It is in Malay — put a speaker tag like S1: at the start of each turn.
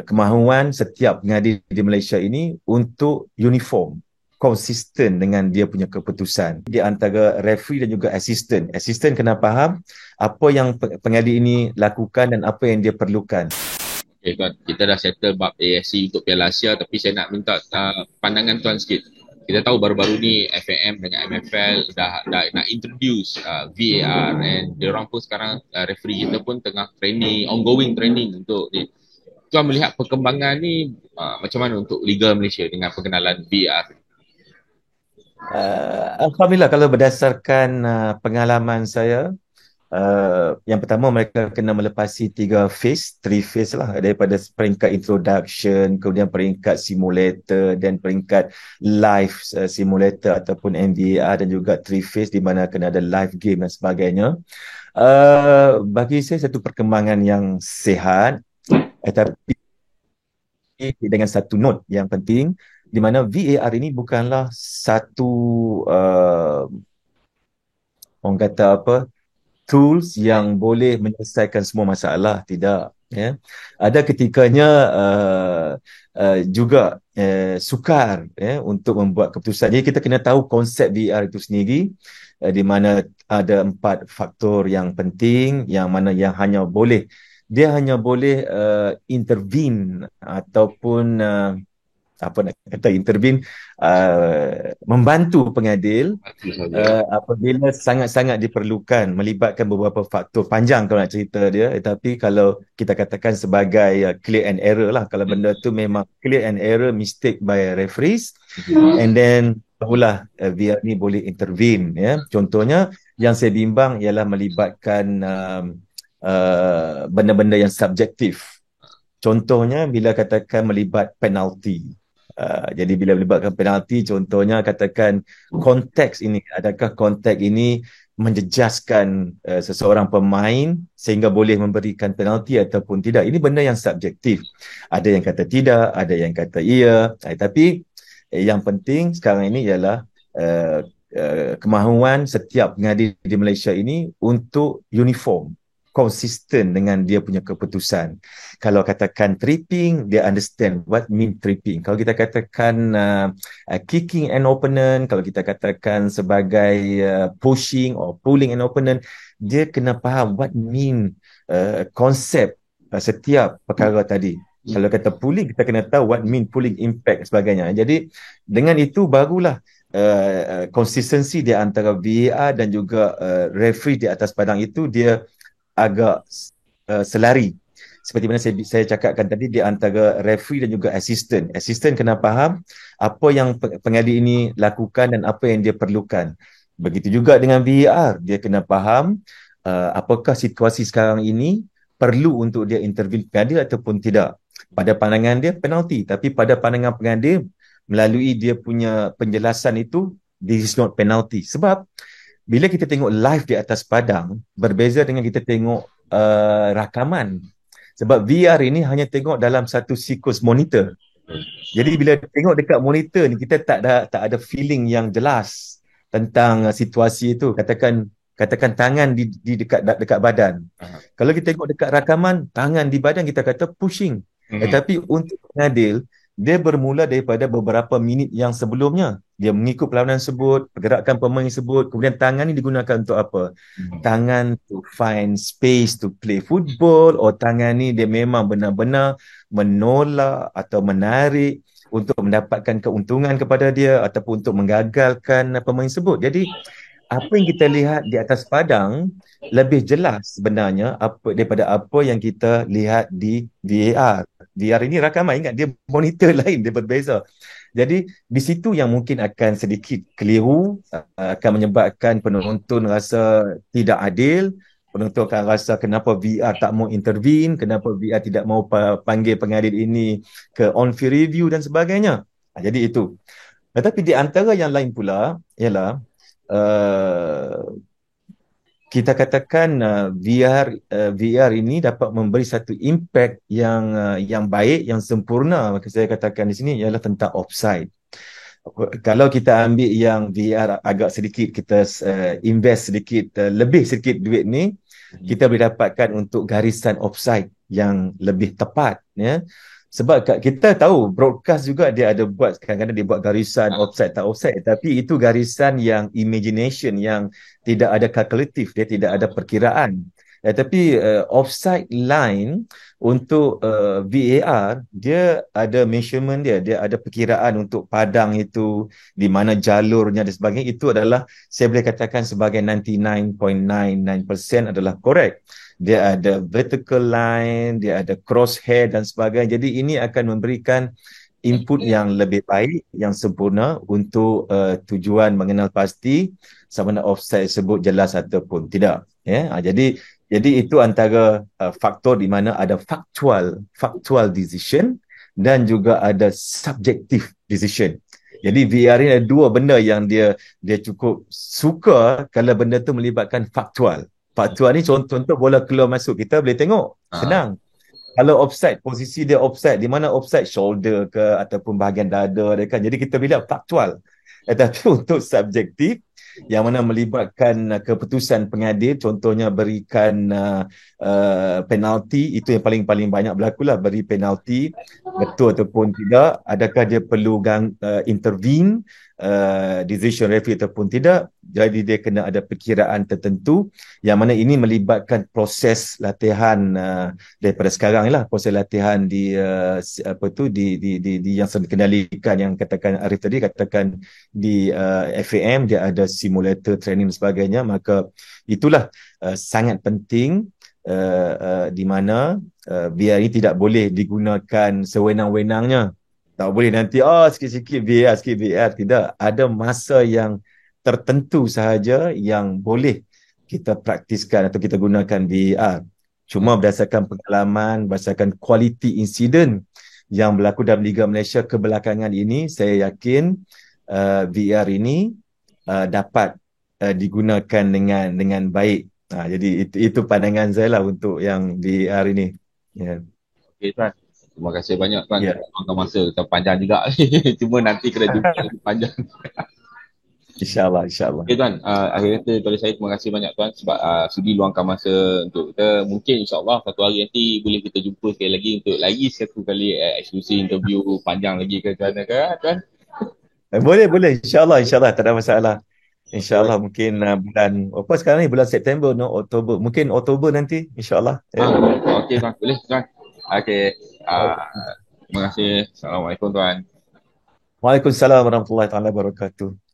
S1: kemahuan setiap pengadil di Malaysia ini untuk uniform, konsisten dengan dia punya keputusan di antara referee dan juga assistant. Assistant kena faham apa yang pengadil ini lakukan dan apa yang dia perlukan.
S2: Okay, Tuan. Kita dah settle bab ASC untuk Piala Asia, tapi saya nak minta pandangan Tuan sikit. Kita tahu baru-baru ni FAM dengan MFL dah nak introduce VAR, and diorang pun sekarang referee kita pun tengah training, ongoing training untuk ni. Tuan melihat perkembangan ni macam mana untuk Liga Malaysia dengan pengenalan VAR?
S1: Alhamdulillah, kalau berdasarkan pengalaman saya, yang pertama mereka kena melepasi three phase lah, daripada peringkat introduction, kemudian peringkat simulator dan peringkat live simulator ataupun MVAR, dan juga three phase di mana kena ada live game dan sebagainya. Bagi saya satu perkembangan yang sihat, tapi dengan satu note yang penting, di mana VAR ini bukanlah satu orang kata apa, tools yang boleh menyelesaikan semua masalah. Tidak, ya. Ada ketikanya juga sukar, ya, untuk membuat keputusan. Jadi kita kena tahu konsep VR itu sendiri, di mana ada 4 faktor yang penting, yang mana yang dia hanya boleh intervene ataupun apa nak kata intervene, membantu pengadil apabila sangat-sangat diperlukan, melibatkan beberapa faktor panjang kalau nak cerita dia. Tetapi kalau kita katakan sebagai clear and error lah, kalau benda tu memang clear and error, mistake by referees, and then barulah VR ni boleh intervene, ya. Contohnya yang saya bimbang ialah melibatkan benda-benda yang subjektif. Contohnya bila katakan melibat penalti. Jadi bila melibatkan penalti, contohnya katakan konteks ini, adakah konteks ini menjejaskan seseorang pemain sehingga boleh memberikan penalti ataupun tidak. Ini benda yang subjektif. Ada yang kata tidak, ada yang kata iya. Tapi yang penting sekarang ini ialah kemahuan setiap pengadil di Malaysia ini untuk uniform, konsisten dengan dia punya keputusan. Kalau katakan tripping, dia understand what mean tripping. Kalau kita katakan kicking an opponent, kalau kita katakan sebagai pushing or pulling an opponent, dia kena faham what mean konsep setiap perkara tadi. Kalau kata pulling, kita kena tahu what mean pulling impact dan sebagainya. Jadi dengan itu barulah konsistensi di antara VAR dan juga referee di atas padang itu dia agak selari. Seperti mana saya cakapkan tadi, di antara referee dan juga assistant. Assistant kena faham apa yang pengadil ini lakukan dan apa yang dia perlukan. Begitu juga dengan VAR, dia kena faham apakah situasi sekarang ini perlu untuk dia intervene pengadil ataupun tidak. Pada pandangan dia penalti, tapi pada pandangan pengadil melalui dia punya penjelasan itu, this is not penalty. Sebab bila kita tengok live di atas padang, berbeza dengan kita tengok rakaman. Sebab VR ini hanya tengok dalam satu siklus monitor. Jadi bila tengok dekat monitor ni, kita tak ada feeling yang jelas tentang situasi itu. Katakan tangan di dekat badan. Kalau kita tengok dekat rakaman, tangan di badan, kita kata pushing. Tetapi untuk pengadil, dia bermula daripada beberapa minit yang sebelumnya. Dia mengikut perlawanan sebut, pergerakan pemain sebut, kemudian tangan ni digunakan untuk apa? Tangan to find space to play football, atau tangan ni dia memang benar-benar menolak atau menarik untuk mendapatkan keuntungan kepada dia ataupun untuk menggagalkan pemain sebut. Jadi apa yang kita lihat di atas padang lebih jelas sebenarnya daripada apa yang kita lihat di VAR. VR ini rakaman, ingat dia monitor lain, dia berbeza. Jadi di situ yang mungkin akan sedikit keliru, akan menyebabkan penonton rasa tidak adil, penonton akan rasa kenapa VR tak mau intervene, kenapa VR tidak mau panggil pengadil ini ke on-field review dan sebagainya. Jadi itu. Tetapi di antara yang lain pula ialah kita katakan VR ini dapat memberi satu impact yang baik, yang sempurna. Maka saya katakan di sini ialah tentang offside. Kalau kita ambil yang VR agak sedikit, kita invest sedikit, lebih sedikit duit ni, kita boleh dapatkan untuk garisan offside yang lebih tepat. ya. Sebab kita tahu broadcast juga dia ada buat, kadang-kadang dia buat garisan
S2: Ah,
S1: offside tak offside, tapi itu garisan yang imagination, yang tidak ada kalkulatif, dia tidak ada perkiraan. Tapi offside line untuk VAR dia ada measurement dia, dia ada perkiraan untuk padang itu, di mana jalurnya dan sebagainya. Itu adalah, saya boleh katakan sebagai 99.99% adalah correct. Dia ada vertical line, dia ada crosshair dan sebagainya. Jadi ini akan memberikan input yang lebih baik, yang sempurna untuk tujuan mengenal pasti sama ada offside tersebut jelas ataupun tidak. Ya, jadi itu antara faktor di mana ada factual decision dan juga ada subjective decision. Jadi VR ini ada dua benda yang dia cukup suka kalau benda tu melibatkan faktual. Faktual ni contoh bola keluar masuk, kita boleh tengok
S2: ah,
S1: senang. Kalau offside, posisi dia offside, di mana offside, shoulder ke ataupun bahagian dada dia kan. Jadi kita bila faktual. Tetapi untuk subjektif, yang mana melibatkan keputusan pengadil, contohnya berikan penalti, itu yang paling-paling banyak berlaku lah, beri penalti, betul ataupun tidak, adakah dia perlu intervene, decision referee ataupun tidak. Jadi dia kena ada perkiraan tertentu, yang mana ini melibatkan proses latihan daripada sekarang lah, proses latihan di apa tu di yang dikendalikan, yang katakan Arif tadi, katakan di FAM dia ada simulator training dan sebagainya. Maka itulah sangat penting, di mana VR ini tidak boleh digunakan sewenang-wenangnya. Tak boleh nanti sikit-sikit VR, sikit VR. Tidak, ada masa yang tertentu sahaja yang boleh kita praktiskan atau kita gunakan VR. Cuma berdasarkan pengalaman, berdasarkan kualiti insiden yang berlaku dalam Liga Malaysia kebelakangan ini, saya yakin VR ini dapat digunakan dengan baik. Jadi itu pandangan saya lah untuk yang VR ini. Ya.
S2: okey tuan. Terima kasih banyak tuan.
S1: Ya.
S2: Luangkan masa kita panjang juga. Cuma nanti kena jumpa lebih panjang.
S1: InsyaAllah, insyaAllah.
S2: Okey tuan, akhir kata daripada saya terima kasih banyak tuan sebab sudi luangkan masa untuk kita. Mungkin insyaAllah satu hari nanti boleh kita jumpa sekali lagi untuk lagi satu kali eksklusi interview panjang lagi ke tuan. Tuan?
S1: Boleh, boleh. InsyaAllah, insyaAllah. Tak ada masalah.
S2: Okay.
S1: InsyaAllah mungkin bulan, apa sekarang ni, bulan September, no, Oktober. Mungkin Oktober nanti, insyaAllah. Ya.
S2: Okey tuan, boleh tuan. Okey, terima kasih. Assalamualaikum tuan.
S1: Waalaikumsalam warahmatullahi wabarakatuh.